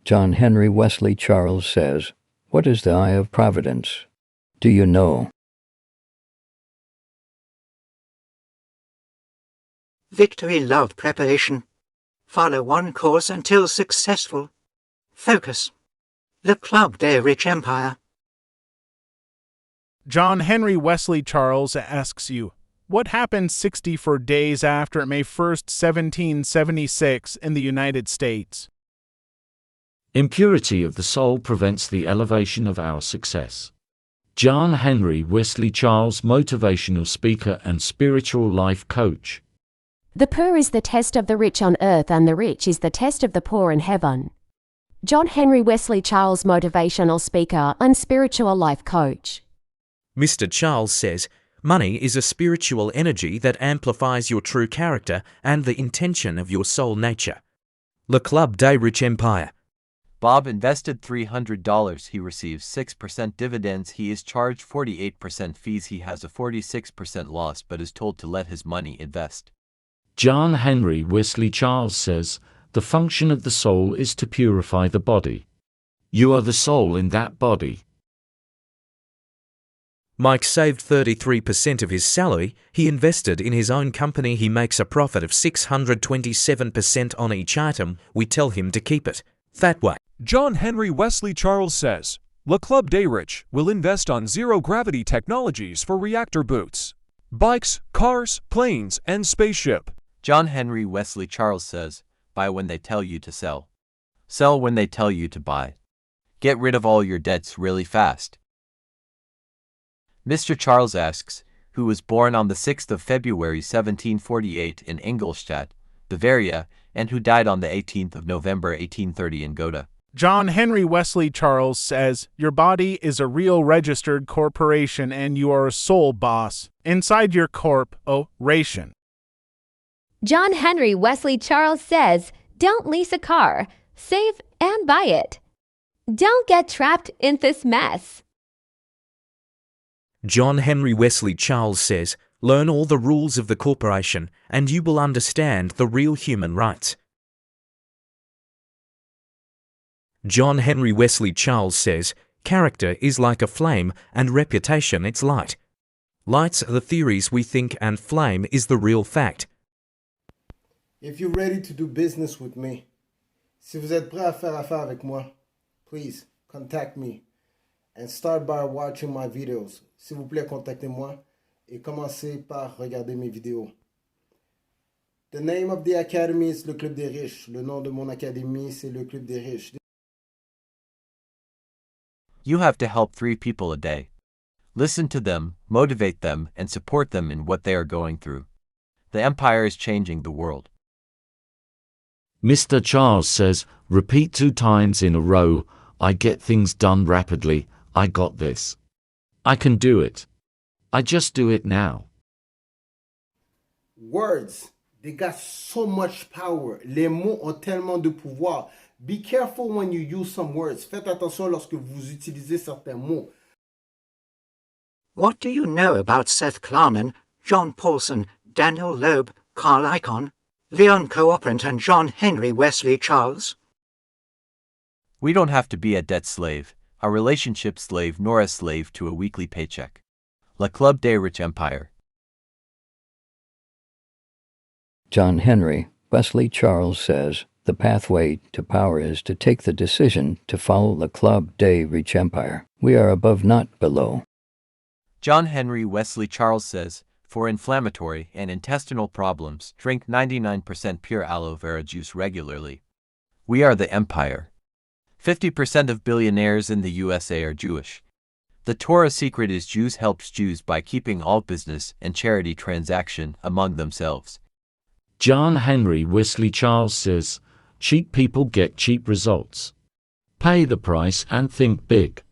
John Henry Wesley Charles says, "What is the eye of providence? Do you know?" Victory love preparation. Follow one course until successful. Focus. The Club Day Rich Empire. John Henry Wesley Charles asks you, what happened 64 days after May 1st, 1776 in the United States? Impurity of the soul prevents the elevation of our success. John Henry Wesley Charles, motivational speaker and spiritual life coach. The poor is the test of the rich on earth, and the rich is the test of the poor in heaven. John Henry Wesley Charles, motivational speaker and spiritual life coach. Mr. Charles says, money is a spiritual energy that amplifies your true character and the intention of your soul nature. Le Club des Rich Empire. Bob invested $300. He receives 6% dividends. He is charged 48% fees. He has a 46% loss but is told to let his money invest. John Henry Wesley Charles says, the function of the soul is to purify the body. You are the soul in that body. Mike saved 33% of his salary. He invested in his own company. He makes a profit of 627% on each item. We tell him to keep it that way. John Henry Wesley Charles says, Le Club des Rich will invest on zero-gravity technologies for reactor boots, bikes, cars, planes, and spaceship. John Henry Wesley Charles says, buy when they tell you to sell. Sell when they tell you to buy. Get rid of all your debts really fast. Mr. Charles asks, who was born on the 6th of February 1748 in Ingolstadt, Bavaria, and who died on the 18th of November 1830 in Gotha. John Henry Wesley Charles says, your body is a real registered corporation and you are a soul boss inside your corporation. John Henry Wesley Charles says, don't lease a car, save and buy it. Don't get trapped in this mess. John Henry Wesley Charles says, learn all the rules of the corporation and you will understand the real human rights. John Henry Wesley Charles says, character is like a flame and reputation its light. Lights are the theories we think and flame is the real fact. If you're ready to do business with me, si vous êtes prêt à faire affaire avec moi, please contact me and start by watching my videos. S'il vous plaît, contactez-moi et commencez par regarder mes vidéos. The name of the academy is Le Club des Riches. Le nom de mon académie, c'est Le Club des Riches. You have to help 3 people a day. Listen to them, motivate them, and support them in what they are going through. The empire is changing the world. Mr. Charles says, repeat 2 times in a row, I get things done rapidly, I got this. I can do it. I just do it now. Words, they got so much power. Les mots ont tellement de pouvoir. Be careful when you use some words. Faites attention lorsque vous utilisez certains mots. What do you know about Seth Klarman, John Paulson, Daniel Loeb, Carl Icahn, Leon Cooperant and John Henry Wesley Charles? We don't have to be a debt slave, a relationship slave, nor a slave to a weekly paycheck. Le Club des Rich Empire. John Henry Wesley Charles says, the pathway to power is to take the decision to follow the Club des Rich Empire. We are above, not below. John Henry Wesley Charles says, for inflammatory and intestinal problems, drink 99% pure aloe vera juice regularly. We are the empire. 50% of billionaires in the USA are Jewish. The Torah secret is Jews helps Jews by keeping all business and charity transaction among themselves. John Henry Wesley Charles says, cheap people get cheap results. Pay the price and think big.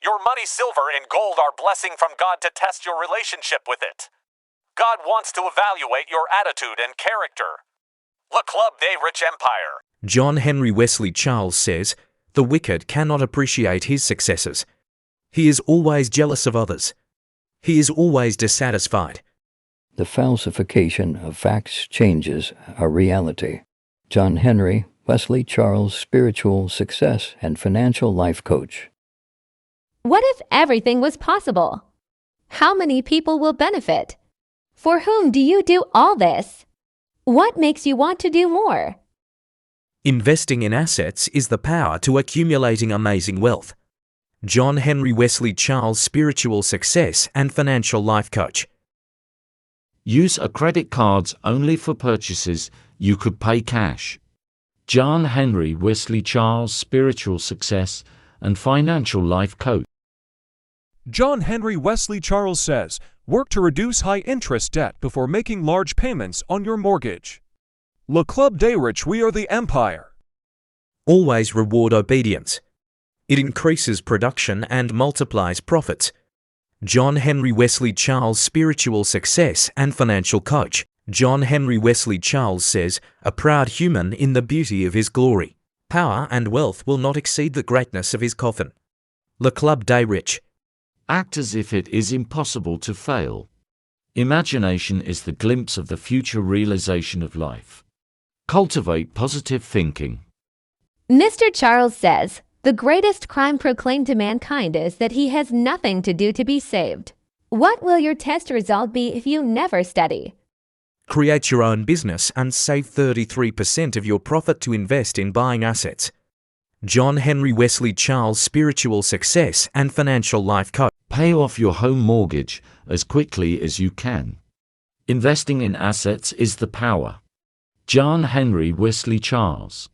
Your money, silver, and gold are blessing from God to test your relationship with it. God wants to evaluate your attitude and character. Le Club des Rich Empire. John Henry Wesley Charles says, the wicked cannot appreciate his successes. He is always jealous of others. He is always dissatisfied. The falsification of facts changes our reality. John Henry Wesley Charles, spiritual success and financial life coach. What if everything was possible? How many people will benefit? For whom do you do all this? What makes you want to do more? Investing in assets is the power to accumulating amazing wealth. John Henry Wesley Charles, spiritual success and financial life coach. Use a credit cards only for purchases you could pay cash. John Henry Wesley Charles, spiritual success and financial life coach. John Henry Wesley Charles says, work to reduce high-interest debt before making large payments on your mortgage. Le Club des Riches, we are the empire. Always reward obedience. It increases production and multiplies profits. John Henry Wesley Charles, spiritual success and financial coach. John Henry Wesley Charles says, a proud human in the beauty of his glory. Power and wealth will not exceed the greatness of his coffin. Le Club des Riches. Act as if it is impossible to fail. Imagination is the glimpse of the future realization of life. Cultivate positive thinking. Mr. Charles says, the greatest crime proclaimed to mankind is that he has nothing to do to be saved. What will your test result be if you never study? Create your own business and save 33% of your profit to invest in buying assets. John Henry Wesley Charles, spiritual success and financial life coach. Pay off your home mortgage as quickly as you can. Investing in assets is the power. John Henry Wesley Charles.